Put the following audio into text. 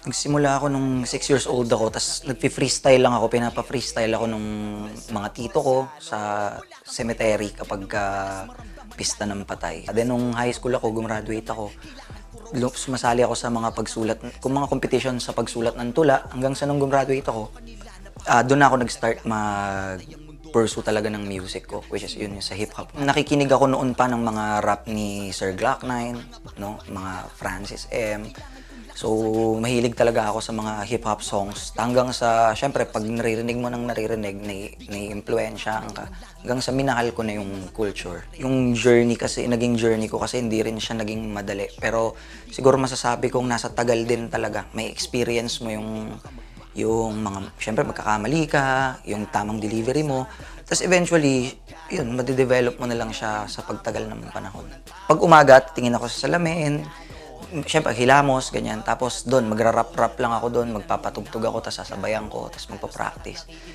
Nagsimula ako nung 6 years old ako ta's nagfi-freestyle lang ako, pinapa-freestyle ako nung mga tito ko sa cemetery kapagka pista ng patay. Then nung high school ako, gumraduate ako, sumasali ako sa mga pagsulat kung mga competition sa pagsulat ng tula hanggang sa nung gumraduate ako, dun ako nag-start mag-pursue talaga ng music ko, which is yun yung sa hip-hop. Nakikinig ako noon pa ng mga rap ni Sir Glock 9, no? Mga Francis M. So, mahilig talaga ako sa mga hip-hop songs. Hanggang sa, syempre, pag naririnig mo ng naririnig, nai-impluwensyahan ka. Hanggang sa minahal ko na yung culture. Yung journey kasi, naging journey ko kasi hindi rin siya naging madali. Pero siguro masasabi kong nasa tagal din talaga. May experience mo yung mga, syempre magkakamali ka, yung tamang delivery mo. Tapos eventually, yun, madidevelop mo na lang siya sa pagtagal ng panahon. Pag umaga, tingin ako sa salamin, siyempre, hilamos, ganyan. Tapos doon, magra-rap-rap lang ako doon, magpapatugtog ako, tapos sasabayan ko, tapos magpa-practice.